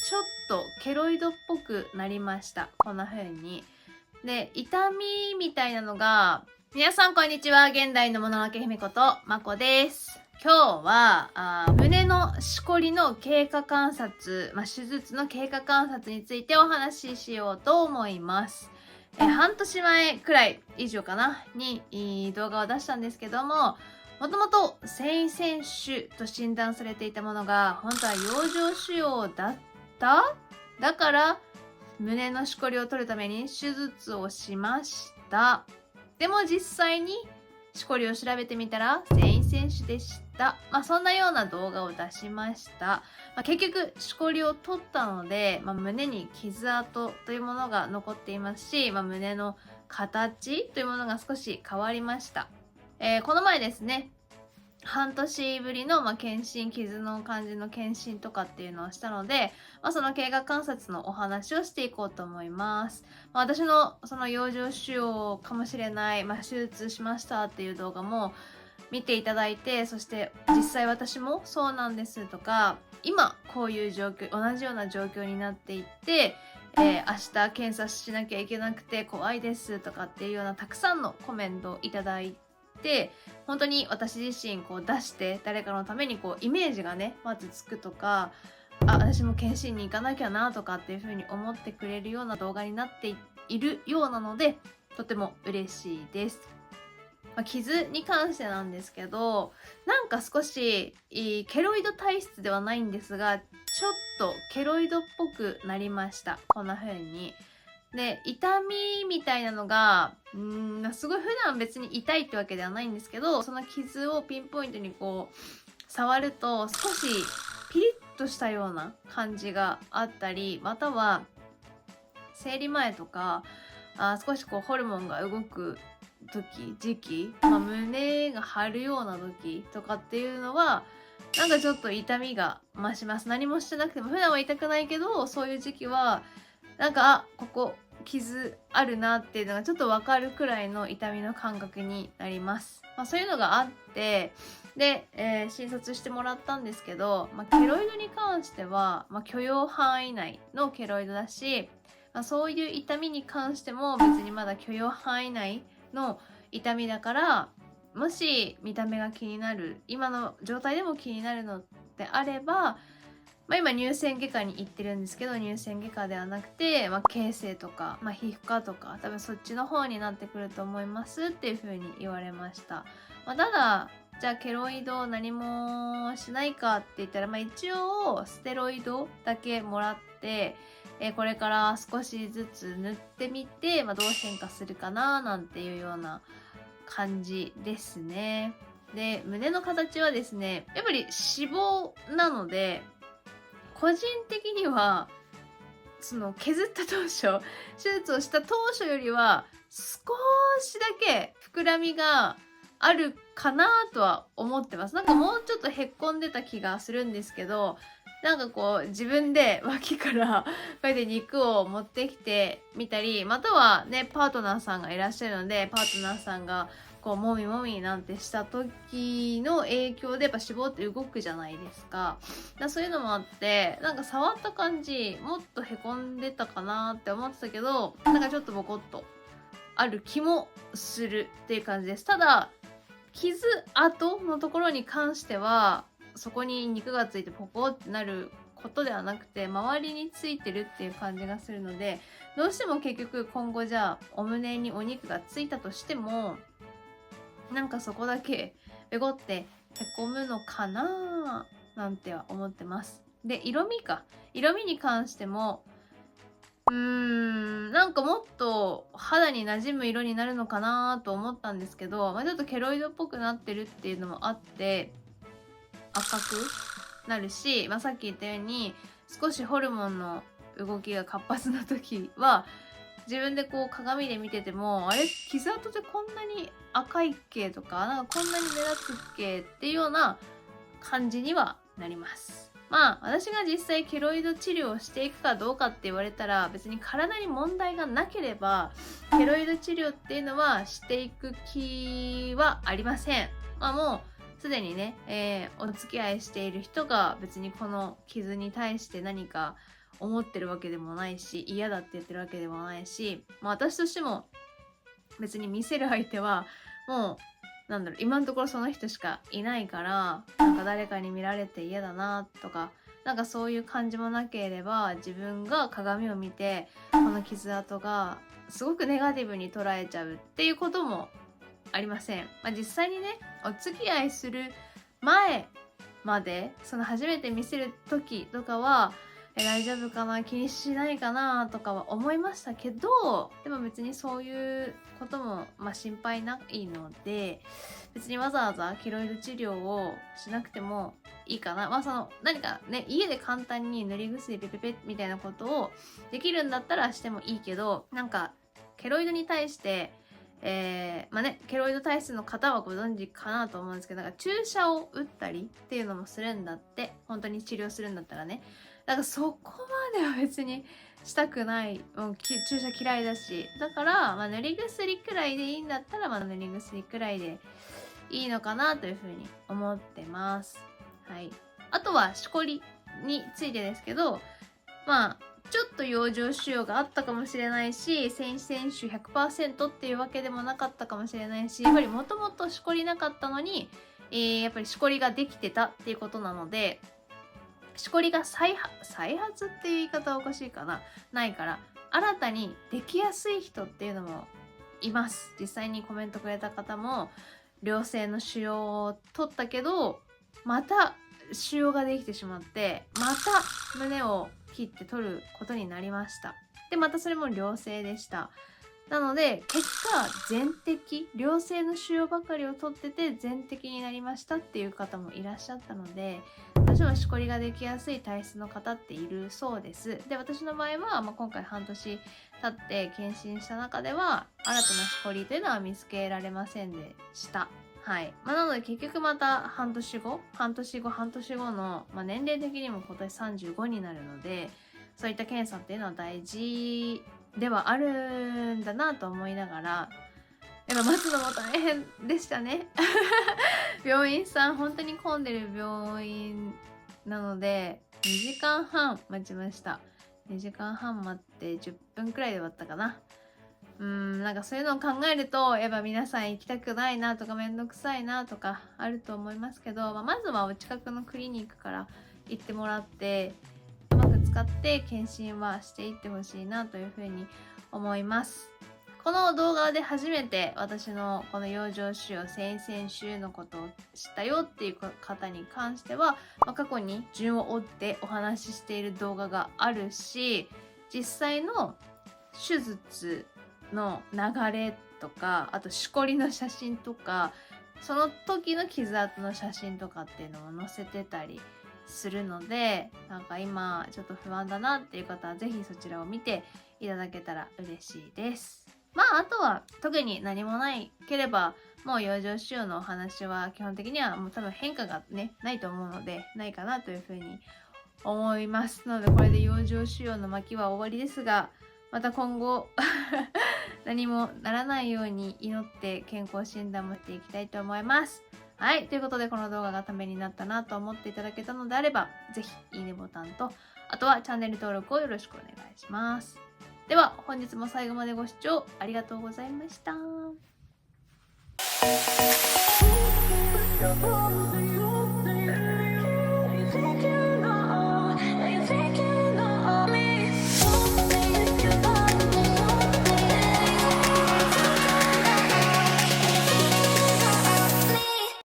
ちょっとケロイドっぽくなりました。こんな風に。で、痛みみたいなのが、皆さんこんにちは。現代のもののけ姫ことまこです。今日は胸のしこりの経過観察、手術の経過観察についてお話ししようと思います。半年前くらい以上かなに動画を出したんですけども、もともと繊維腺腫と診断されていたものが本当は養生腫瘍だっただから胸のしこりを取るために手術をしました。でも実際にしこりを調べてみたら繊維腺腫でした。そんなような動画を出しました。結局しこりを取ったので、胸に傷跡というものが残っていますし、胸の形というものが少し変わりました。この前ですね、半年ぶりの、検診、傷の感じの検診とかっていうのをしたので、その経過観察のお話をしていこうと思います。私のその養生腫瘍かもしれない、手術しましたっていう動画も見ていただいて、そして実際私もそうなんですとか、今こういう状況、同じような状況になっていて、明日検査しなきゃいけなくて怖いですとかっていうようなたくさんのコメントをいただいて、本当に私自身出して誰かのためにイメージがねまずつくとか、私も検診に行かなきゃなとかっていう風に思ってくれるような動画になっているようなので、とても嬉しいです。傷に関してなんですけど、なんか少しケロイド体質ではないんですが、ちょっとケロイドっぽくなりました。こんな風に。で、痛みみたいなのが、すごい普段別に痛いってわけではないんですけど、その傷をピンポイントに触ると少しピリッとしたような感じがあったり、または生理前とか、少しホルモンが動く時期、胸が張るような時とかっていうのは、なんかちょっと痛みが増します。何もしてなくても、普段は痛くないけど、そういう時期は、なんか、ここ傷あるなっていうのがちょっとわかるくらいの痛みの感覚になります。そういうのがあって、で、診察してもらったんですけど、ケロイドに関しては、許容範囲内のケロイドだし、そういう痛みに関しても別にまだ許容範囲内の痛みだから、もし見た目が気になる、今の状態でも気になるのであれば、今乳腺外科に行ってるんですけど、乳腺外科ではなくて、形成とか、皮膚科とか、多分そっちの方になってくると思いますっていう風に言われました。ただ、じゃあケロイド何もしないかって言ったら、一応ステロイドだけもらって、これから少しずつ塗ってみて、どう変化するかななんていうような感じですね。で、胸の形はですね、やっぱり脂肪なので、個人的にはその削った当初、手術をした当初よりは少しだけ膨らみがあるかなとは思ってます。なんかもうちょっとへっこんでた気がするんですけど、なんか自分で脇からこうやって肉を持ってきてみたり、またはねパートナーさんがいらっしゃるので、パートナーさんがもみもみなんてした時の影響でやっぱ脂肪って動くじゃないですか。そういうのもあって、なんか触った感じもっとへこんでたかなって思ってたけど、なんかちょっとボコッとある気もするっていう感じです。ただ傷跡のところに関しては、そこに肉がついてポコってなることではなくて、周りについてるっていう感じがするので、どうしても結局今後じゃあお胸にお肉がついたとしても、なんかそこだけベコってへこむのかななんては思ってます。で、色味に関しても、なんかもっと肌に馴染む色になるのかなと思ったんですけど、ちょっとケロイドっぽくなってるっていうのもあって、赤くなるし、さっき言ったように少しホルモンの動きが活発な時は、自分で鏡で見てても、あれ傷跡ってこんなに赤いっけとか、なんかこんなに目立つっけっていうような感じにはなります。私が実際ケロイド治療をしていくかどうかって言われたら、別に体に問題がなければケロイド治療っていうのはしていく気はありません。もうすでにね、お付き合いしている人が別にこの傷に対して何か思ってるわけでもないし、嫌だって言ってるわけでもないし、私としても別に見せる相手はもう今のところその人しかいないから、誰かに見られて嫌だなとか、そういう感じもなければ、自分が鏡を見てこの傷跡がすごくネガティブに捉えちゃうっていうこともありません。実際にね、お付き合いする前まで、初めて見せる時とかは大丈夫かな、気にしないかなとかは思いましたけど、でも別にそういうことも心配ないので、別にわざわざケロイド治療をしなくてもいいかな。何かね、家で簡単に塗り薬ペペペみたいなことをできるんだったらしてもいいけど、ケロイドに対してケロイド体質の方はご存知かなと思うんですけど、注射を打ったりっていうのもするんだって。本当に治療するんだったらね。そこまでは別にしたくない。注射嫌いだし。だから、塗り薬くらいでいいんだったら、塗り薬くらいでいいのかなというふうに思ってます。はい。あとは、しこりについてですけど、ちょっと養生腫瘍があったかもしれないし、先々週 100% っていうわけでもなかったかもしれないし、やっぱりもともとしこりなかったのに、やっぱりしこりができてたっていうことなので、しこりが再発っていう言い方はおかしいかな、ないから、新たにできやすい人っていうのもいます。実際にコメントくれた方も、良性の腫瘍を取ったけど、また腫瘍ができてしまって、また胸を切って取ることになりました。で、またそれも良性でした。なので、結果、全摘、良性の腫瘍ばかりを取ってて全摘になりましたっていう方もいらっしゃったので、私もしこりができやすい体質の方っているそうです。で、私の場合は、今回半年経って検診した中では、新たなしこりというのは見つけられませんでした。はい。なので結局また半年後の、年齢的にも今年35になるので、そういった検査っていうのは大事ではあるんだなと思いながら、やっぱ待つのも大変でしたね。病院さん、本当に混んでる病院なので、2時間半待ちました。2時間半待って10分くらいで終わったかな。そういうのを考えると、やっぱ皆さん行きたくないなとかめんどくさいなとかあると思いますけど、まずはお近くのクリニックから行ってもらって、うまく使って検診はしていってほしいなというふうに思います。この動画で初めて私のこの養生腫瘍先々週のことを知ったよっていう方に関しては、過去に順を追ってお話ししている動画があるし、実際の手術の流れとか、あとしこりの写真とか、その時の傷跡の写真とかっていうのも載せてたりするので、今ちょっと不安だなっていう方はぜひそちらを見ていただけたら嬉しいです。あとは特に何もないければ、もう養生腫瘍のお話は基本的にはもう多分変化がねないと思うので、ないかなというふうに思います。なのでこれで養生腫瘍の巻は終わりですが、また今後何もならないように祈って健康診断もしていきたいと思います。はい。ということで、この動画がためになったなと思っていただけたのであれば、ぜひいいねボタンと、あとはチャンネル登録をよろしくお願いします。では、本日も最後までご視聴ありがとうございました。